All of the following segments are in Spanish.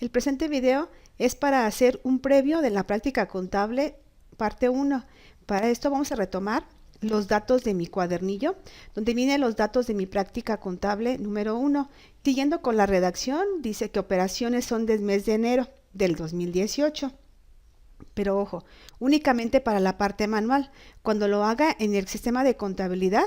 El presente video es para hacer un previo de la práctica contable parte 1. Para esto vamos a retomar los datos de mi cuadernillo, donde vienen los datos de mi práctica contable número 1. Siguiendo con la redacción, dice que operaciones son del mes de enero del 2018. Pero ojo, únicamente para la parte manual. Cuando lo haga en el sistema de contabilidad,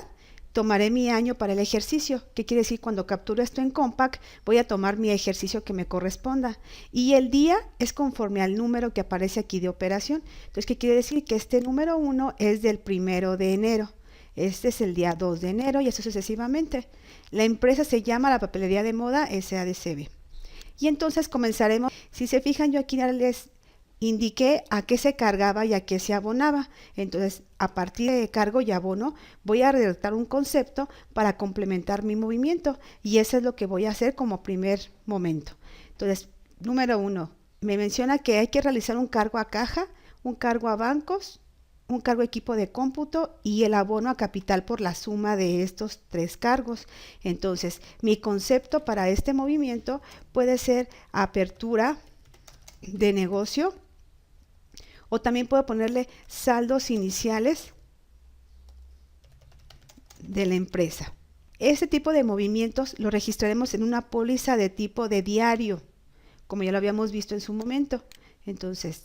tomaré mi año para el ejercicio. ¿Qué quiere decir? Cuando capturo esto en Compact, voy a tomar mi ejercicio que me corresponda. Y el día es conforme al número que aparece aquí de operación. Entonces, ¿qué quiere decir? Que este número 1 es del 1 de enero. Este es el día 2 de enero y así sucesivamente. La empresa se llama La Papelería de Moda SADCB. Y entonces comenzaremos. Si se fijan, yo aquí les indiqué a qué se cargaba y a qué se abonaba. Entonces, a partir de cargo y abono, voy a redactar un concepto para complementar mi movimiento. Y eso es lo que voy a hacer como primer momento. Entonces, número 1, me menciona que hay que realizar un cargo a caja, un cargo a bancos, un cargo a equipo de cómputo y el abono a capital por la suma de estos 3 cargos. Entonces, mi concepto para este movimiento puede ser apertura de negocio, o también puedo ponerle saldos iniciales de la empresa. Este tipo de movimientos lo registraremos en una póliza de tipo de diario, como ya lo habíamos visto en su momento. Entonces,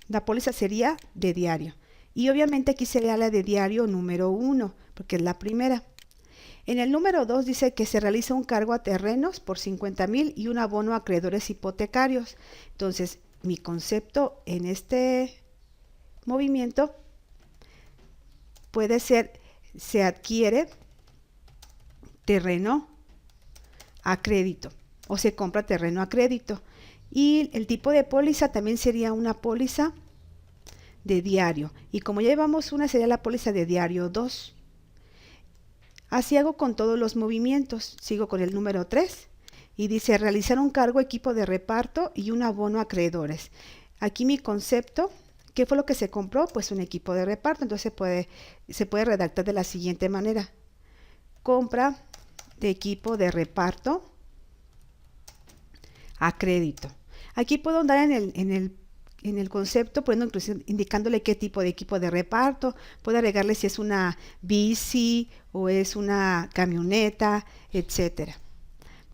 la póliza sería de diario. Y obviamente aquí sería la de diario número 1, porque es la primera. En el número 2 dice que se realiza un cargo a terrenos por 50,000 y un abono a acreedores hipotecarios. Entonces, mi concepto en este movimiento puede ser: se adquiere terreno a crédito o se compra terreno a crédito. Y el tipo de póliza también sería una póliza de diario. Y como ya llevamos una, sería la póliza de diario 2. Así hago con todos los movimientos. Sigo con el número 3 y dice realizar un cargo equipo de reparto y un abono a acreedores. Aquí mi concepto, ¿qué fue lo que se compró? Pues un equipo de reparto. Entonces se puede redactar de la siguiente manera: compra de equipo de reparto a crédito. Aquí puedo andar en el concepto, indicándole qué tipo de equipo de reparto. Puedo agregarle si es una bici o es una camioneta, etcétera.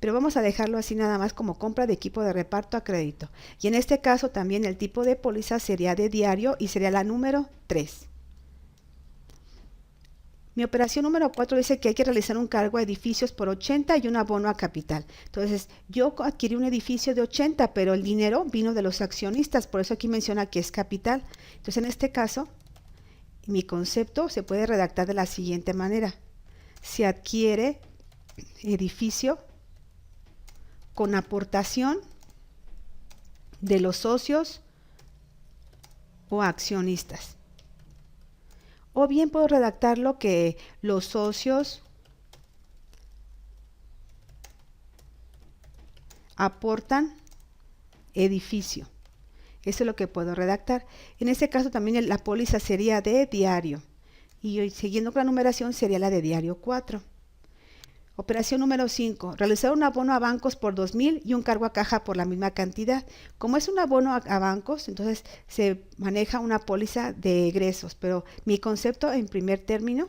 Pero vamos a dejarlo así nada más como compra de equipo de reparto a crédito. Y en este caso también el tipo de póliza sería de diario y sería la número 3. Mi operación número 4 dice que hay que realizar un cargo a edificios por 80 y un abono a capital. Entonces, yo adquirí un edificio de 80, pero el dinero vino de los accionistas, por eso aquí menciona que es capital. Entonces, en este caso, mi concepto se puede redactar de la siguiente manera: se adquiere edificio con aportación de los socios o accionistas. O bien puedo redactarlo que los socios aportan edificio. Eso es lo que puedo redactar. En este caso también la póliza sería de diario. Y hoy, siguiendo con la numeración, sería la de diario 4. Operación número 5. Realizar un abono a bancos por 2,000 y un cargo a caja por la misma cantidad. Como es un abono a bancos, entonces se maneja una póliza de egresos. Pero mi concepto en primer término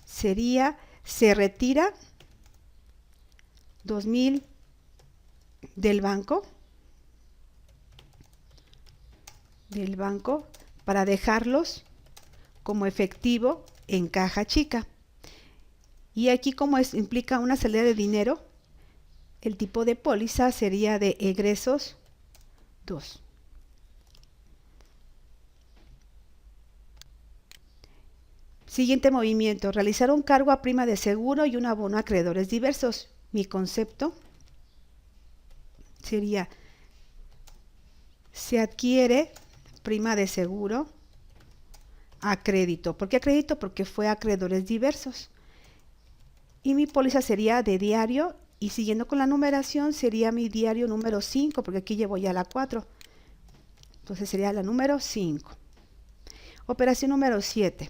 sería: se retira 2,000 del banco para dejarlos como efectivo en caja chica. Y aquí, como implica una salida de dinero, el tipo de póliza sería de egresos 2. Siguiente movimiento: realizar un cargo a prima de seguro y un abono a acreedores diversos. Mi concepto sería: se adquiere prima de seguro a crédito. ¿Por qué a crédito? Porque fue a acreedores diversos. Y mi póliza sería de diario, y siguiendo con la numeración sería mi diario número 5, porque aquí llevo ya la 4. Entonces sería la número 5. Operación número 7.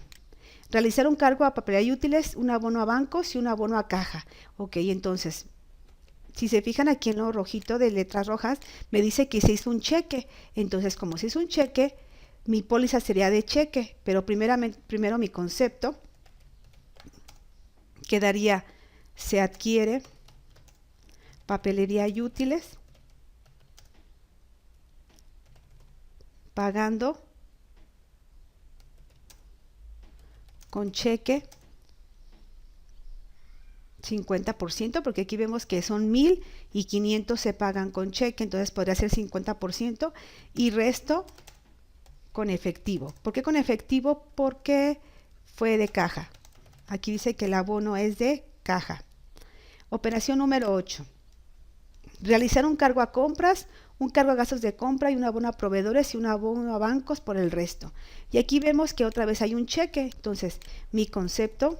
Realizar un cargo a papelería y útiles, un abono a bancos y un abono a caja. Ok, entonces si se fijan aquí en lo rojito de letras rojas, me dice que se hizo un cheque. Entonces, como se hizo un cheque, mi póliza sería de cheque, pero primero mi concepto quedaría: se adquiere papelería y útiles pagando con cheque 50%, porque aquí vemos que son 1000 y 500 se pagan con cheque, entonces podría ser 50%, y resto con efectivo. ¿Por qué con efectivo? Porque fue de caja. Aquí dice que el abono es de caja. Operación número 8. Realizar un cargo a compras, un cargo a gastos de compra y un abono a proveedores y un abono a bancos por el resto. Y aquí vemos que otra vez hay un cheque. Entonces, mi concepto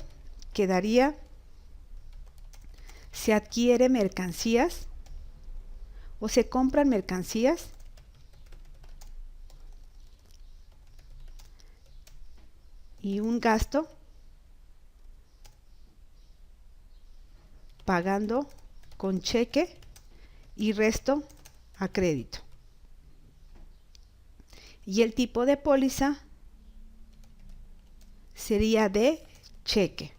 quedaría: se adquiere mercancías o se compran mercancías y un gasto pagando con cheque y resto a crédito. Y el tipo de póliza sería de cheque.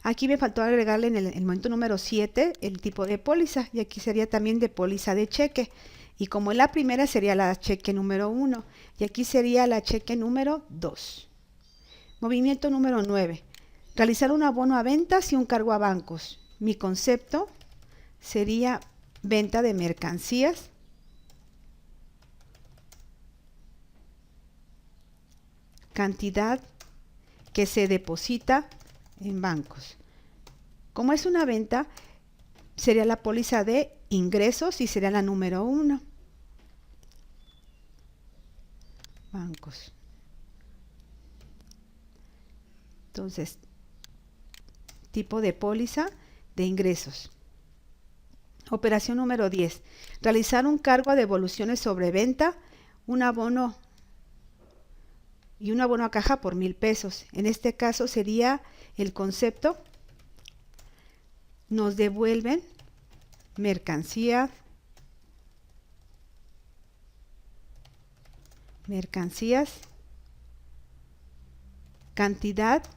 Aquí me faltó agregarle en el momento número 7 el tipo de póliza, y aquí sería también de póliza de cheque. Y como en la primera sería la cheque número 1, y aquí sería la cheque número 2. Movimiento número 9. Realizar un abono a ventas y un cargo a bancos. Mi concepto sería venta de mercancías cantidad que se deposita en bancos. Como es una venta, sería la póliza de ingresos y sería la número 1. Bancos. Entonces, tipo de póliza de ingresos. Operación número 10. Realizar un cargo a devoluciones sobre venta, un abono y un abono a caja por 1000 pesos. En este caso sería el concepto: nos devuelven mercancías cantidad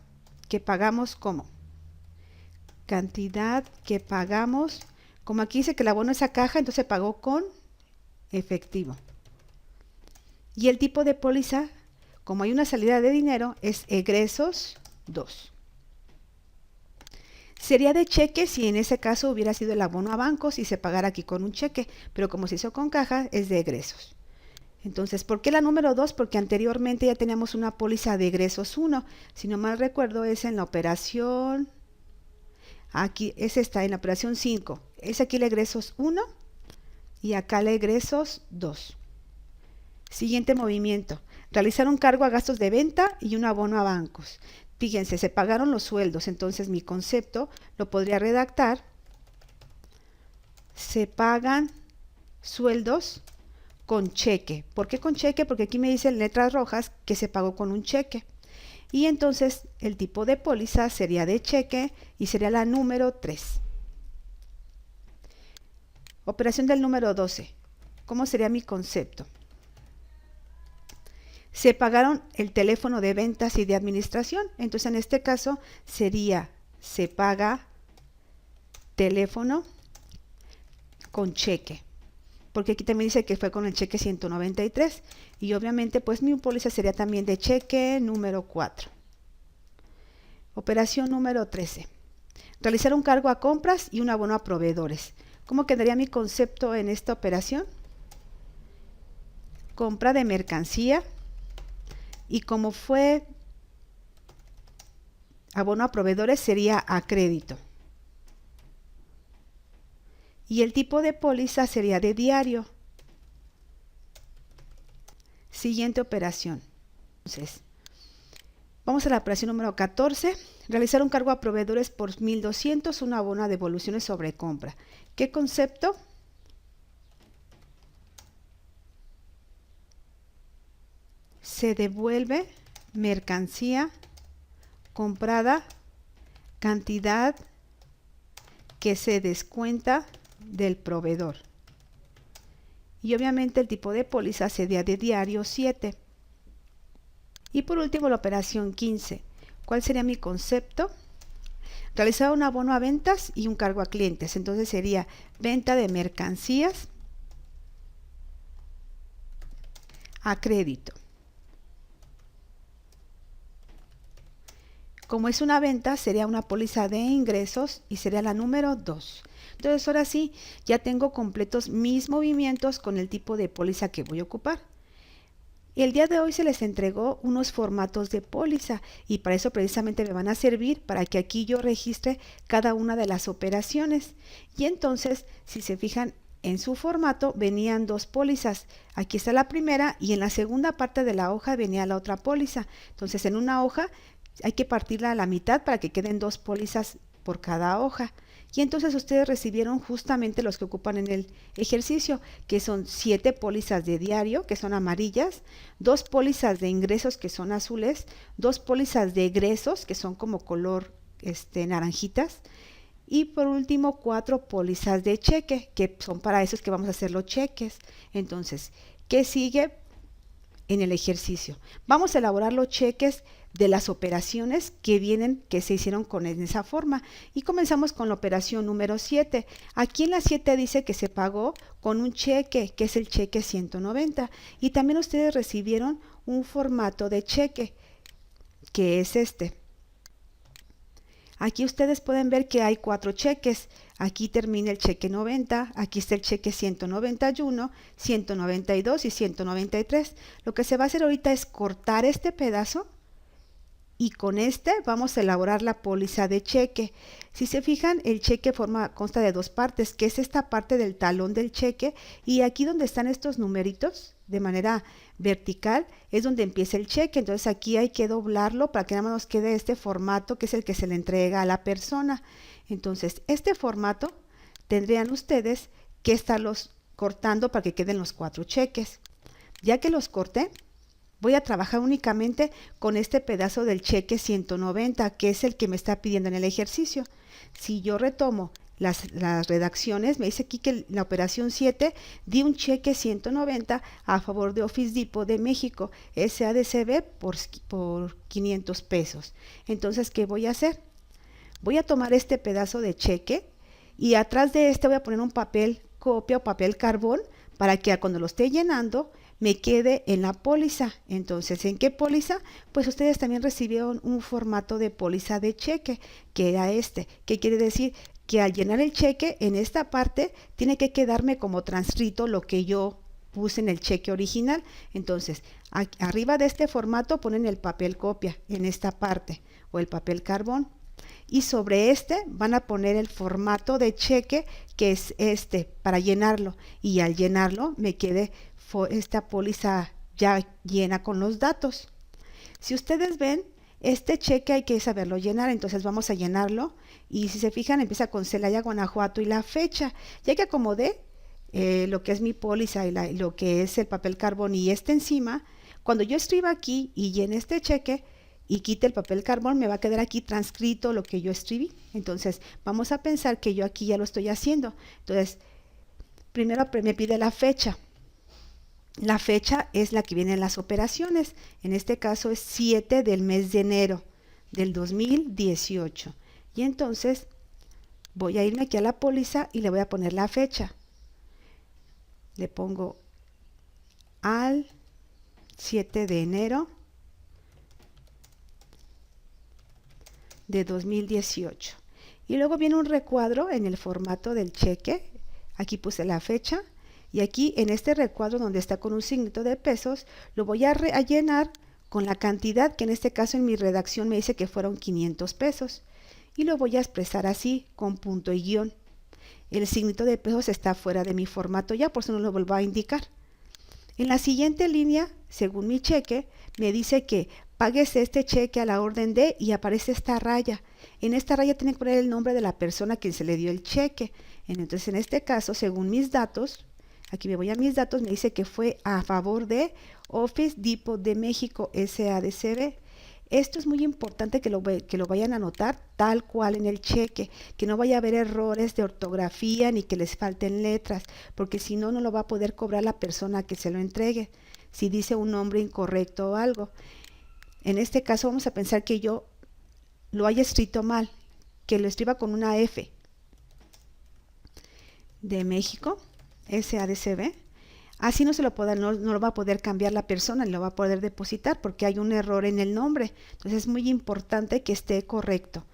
que pagamos como como aquí dice que el abono es a caja, entonces se pagó con efectivo. Y el tipo de póliza, como hay una salida de dinero, es egresos 2. Sería de cheque si en ese caso hubiera sido el abono a bancos y se pagara aquí con un cheque, pero como se hizo con caja, es de egresos. Entonces, ¿por qué la número 2? Porque anteriormente ya teníamos una póliza de egresos 1. Si no mal recuerdo, es en la operación, aquí, es esta, en la operación 5. Es aquí el egresos 1 y acá el egresos 2. Siguiente movimiento: realizar un cargo a gastos de venta y un abono a bancos. Fíjense, se pagaron los sueldos, entonces mi concepto lo podría redactar: se pagan sueldos con cheque. ¿Por qué con cheque? Porque aquí me dicen letras rojas que se pagó con un cheque. Y entonces el tipo de póliza sería de cheque y sería la número 3. Operación del número 12. ¿Cómo sería mi concepto? Se pagaron el teléfono de ventas y de administración. Entonces en este caso sería: se paga teléfono con cheque. Porque aquí también dice que fue con el cheque 193. Y obviamente pues mi póliza sería también de cheque número 4. Operación número 13. Realizar un cargo a compras y un abono a proveedores. ¿Cómo quedaría mi concepto en esta operación? Compra de mercancía, y como fue abono a proveedores sería a crédito. Y el tipo de póliza sería de diario. Siguiente operación. Entonces, vamos a la operación número 14. Realizar un cargo a proveedores por 1200, un abono a devoluciones sobre compra. ¿Qué concepto? Se devuelve mercancía comprada, cantidad que se descuenta del proveedor. Y obviamente el tipo de póliza sería de diario 7. Y por último la operación 15. ¿Cuál sería mi concepto? Realizar un abono a ventas y un cargo a clientes. Entonces sería venta de mercancías a crédito. Como es una venta, sería una póliza de ingresos y sería la número 2. Entonces ahora sí, ya tengo completos mis movimientos con el tipo de póliza que voy a ocupar. El día de hoy se les entregó unos formatos de póliza y para eso precisamente me van a servir para que aquí yo registre cada una de las operaciones. Y entonces, si se fijan, en su formato venían dos pólizas. Aquí está la primera y en la segunda parte de la hoja venía la otra póliza. Entonces en una hoja hay que partirla a la mitad para que queden dos pólizas por cada hoja. Y entonces ustedes recibieron justamente los que ocupan en el ejercicio, que son 7 pólizas de diario, que son amarillas, 2 pólizas de ingresos, que son azules, 2 pólizas de egresos, que son como color naranjitas, y por último 4 pólizas de cheque, que son para esos que vamos a hacer los cheques. Entonces, ¿qué sigue en el ejercicio? Vamos a elaborar los cheques de las operaciones que se hicieron en esa forma. Y comenzamos con la operación número 7. Aquí en la 7 dice que se pagó con un cheque, que es el cheque 190. Y también ustedes recibieron un formato de cheque, que es este. Aquí ustedes pueden ver que hay 4 cheques. Aquí termina el cheque 90, aquí está el cheque 191, 192 y 193. Lo que se va a hacer ahorita es cortar este pedazo y con este vamos a elaborar la póliza de cheque. Si se fijan, el cheque consta de 2 partes, que es esta parte del talón del cheque y aquí donde están estos numeritos de manera vertical es donde empieza el cheque. Entonces aquí hay que doblarlo para que nada más nos quede este formato que es el que se le entrega a la persona. Entonces este formato tendrían ustedes que estarlos cortando para que queden los 4 cheques. Ya que los corté, voy a trabajar únicamente con este pedazo del cheque 190, que es el que me está pidiendo en el ejercicio. Si yo retomo las redacciones, me dice aquí que en la operación 7 di un cheque 190 a favor de Office Depot de México, SADCB por 500 pesos. Entonces, ¿qué voy a hacer? Voy a tomar este pedazo de cheque y atrás de este voy a poner un papel copia o papel carbón para que cuando lo esté llenando me quede en la póliza. Entonces, ¿en qué póliza? Pues ustedes también recibieron un formato de póliza de cheque, que era este. ¿Qué quiere decir? Que al llenar el cheque, en esta parte, tiene que quedarme como transcrito lo que yo puse en el cheque original. Entonces, arriba de este formato ponen el papel copia, en esta parte, o el papel carbón. Y sobre este van a poner el formato de cheque, que es este, para llenarlo. Y al llenarlo, me quede esta póliza ya llena con los datos. Si ustedes ven, este cheque hay que saberlo llenar, entonces vamos a llenarlo y si se fijan empieza con Celaya, Guanajuato y la fecha. Ya que acomodé lo que es mi póliza y lo que es el papel carbón y encima, cuando yo escriba aquí y llene este cheque y quite el papel carbón, me va a quedar aquí transcrito lo que yo escribí. Entonces vamos a pensar que yo aquí ya lo estoy haciendo. Entonces, primero me pide la fecha. La fecha es la que viene en las operaciones. En este caso es 7 del mes de enero del 2018. Y entonces voy a irme aquí a la póliza y le voy a poner la fecha. Le pongo al 7 de enero de 2018. Y luego viene un recuadro en el formato del cheque. Aquí puse la fecha. Y aquí en este recuadro donde está con un signito de pesos, lo voy a llenar con la cantidad que en este caso en mi redacción me dice que fueron 500 pesos. Y lo voy a expresar así, con punto y guión. El signito de pesos está fuera de mi formato ya, por eso no lo vuelvo a indicar. En la siguiente línea, según mi cheque, me dice que pagues este cheque a la orden de y aparece esta raya. En esta raya tiene que poner el nombre de la persona a quien se le dio el cheque. Entonces en este caso, según mis datos, aquí me voy a mis datos, me dice que fue a favor de Office Depot de México, SADCB. Esto es muy importante que lo vayan a anotar tal cual en el cheque, que no vaya a haber errores de ortografía ni que les falten letras, porque si no, no lo va a poder cobrar la persona que se lo entregue, si dice un nombre incorrecto o algo. En este caso vamos a pensar que yo lo haya escrito mal, que lo escriba con una F de México, SADCB. Así no se lo puede, no lo va a poder cambiar la persona, ni lo va a poder depositar porque hay un error en el nombre. Entonces es muy importante que esté correcto.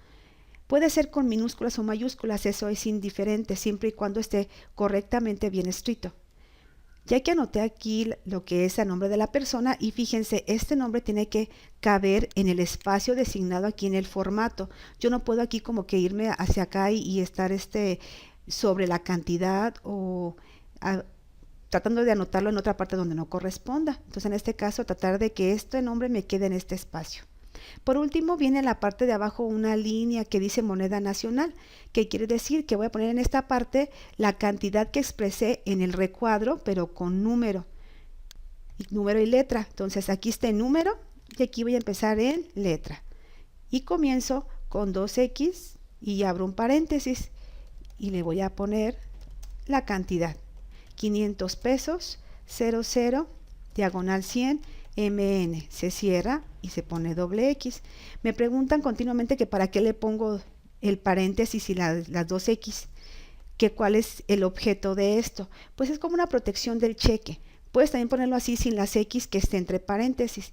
Puede ser con minúsculas o mayúsculas, eso es indiferente, siempre y cuando esté correctamente bien escrito. Ya que anoté aquí lo que es el nombre de la persona y fíjense, este nombre tiene que caber en el espacio designado aquí en el formato. Yo no puedo aquí como que irme hacia acá y estar sobre la cantidad o tratando de anotarlo en otra parte donde no corresponda. Entonces en este caso tratar de que este nombre me quede en este espacio. Por último viene en la parte de abajo una línea que dice moneda nacional, que quiere decir que voy a poner en esta parte la cantidad que expresé en el recuadro, pero con número y letra. Entonces aquí está el número y aquí voy a empezar en letra. Y comienzo con 2X y abro un paréntesis y le voy a poner la cantidad. 500 pesos, 00, diagonal 100, MN, se cierra y se pone doble X. Me preguntan continuamente que para qué le pongo el paréntesis y las 2X, que cuál es el objeto de esto. Pues es como una protección del cheque. Puedes también ponerlo así sin las X que esté entre paréntesis.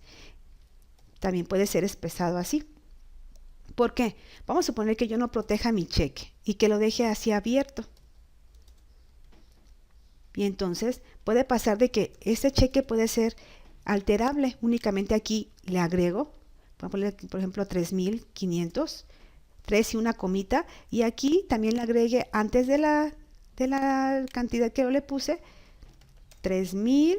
También puede ser expresado así. ¿Por qué? Vamos a suponer que yo no proteja mi cheque y que lo deje así abierto. Y entonces puede pasar de que este cheque puede ser alterable. Únicamente aquí le agrego, voy a poner por ejemplo 3,500, 3 y una comita, y aquí también le agregue antes de la cantidad que yo le puse 3,000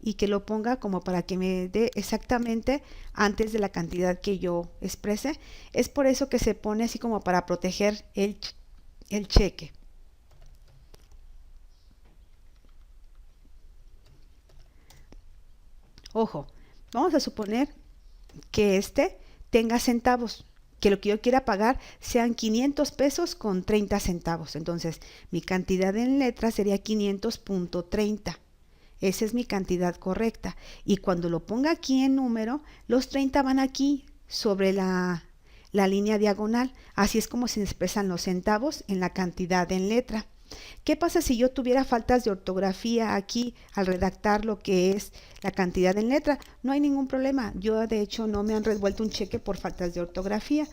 y que lo ponga como para que me dé exactamente antes de la cantidad que yo exprese. Es por eso que se pone así como para proteger el cheque. Ojo, vamos a suponer que tenga centavos, que lo que yo quiera pagar sean 500 pesos con 30 centavos. Entonces, mi cantidad en letras sería 500.30. Esa es mi cantidad correcta. Y cuando lo ponga aquí en número, los 30 van aquí sobre la línea diagonal. Así es como se expresan los centavos en la cantidad en letra. ¿Qué pasa si yo tuviera faltas de ortografía aquí al redactar lo que es la cantidad en letra? No hay ningún problema. Yo de hecho no me han revuelto un cheque por faltas de ortografía.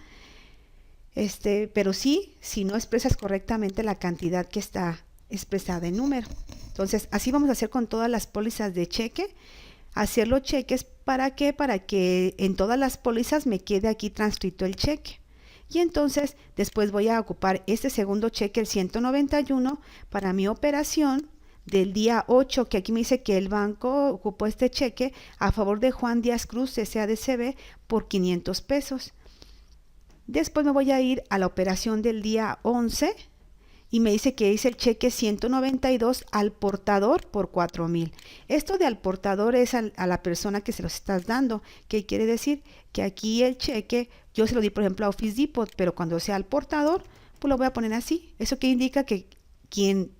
Pero sí, si no expresas correctamente la cantidad que está expresada en número. Entonces, así vamos a hacer con todas las pólizas de cheque. Hacer los cheques, ¿para qué? Para que en todas las pólizas me quede aquí transcrito el cheque. Y entonces después voy a ocupar este segundo cheque, el 191, para mi operación del día 8, que aquí me dice que el banco ocupó este cheque a favor de Juan Díaz Cruz, SADCB, por 500 pesos. Después me voy a ir a la operación del día 11 y me dice que hice el cheque 192 al portador por 4,000. Esto de al portador es a la persona que se los estás dando, que quiere decir que aquí el cheque yo se lo di por ejemplo a Office Depot, pero cuando sea al portador, pues lo voy a poner así. Eso que indica que quien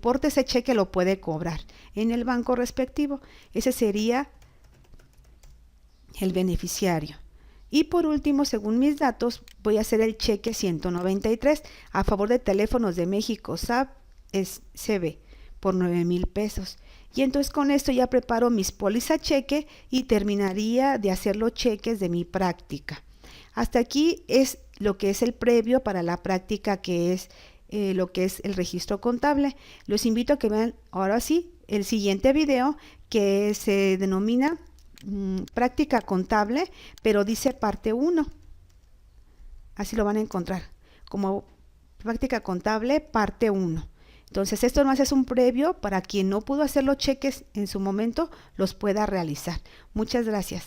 porte ese cheque lo puede cobrar en el banco respectivo. Ese sería el beneficiario. Y por último, según mis datos, voy a hacer el cheque 193 a favor de Teléfonos de México SAP CB por 9,000 pesos. Y entonces con esto ya preparo mis pólizas cheque y terminaría de hacer los cheques de mi práctica. Hasta aquí es lo que es el previo para la práctica, que es lo que es el registro contable. Los invito a que vean ahora sí el siguiente video, que se denomina práctica contable, pero dice parte 1. Así lo van a encontrar como práctica contable parte 1. Entonces esto nomás es un previo para quien no pudo hacer los cheques en su momento, los pueda realizar. Muchas gracias.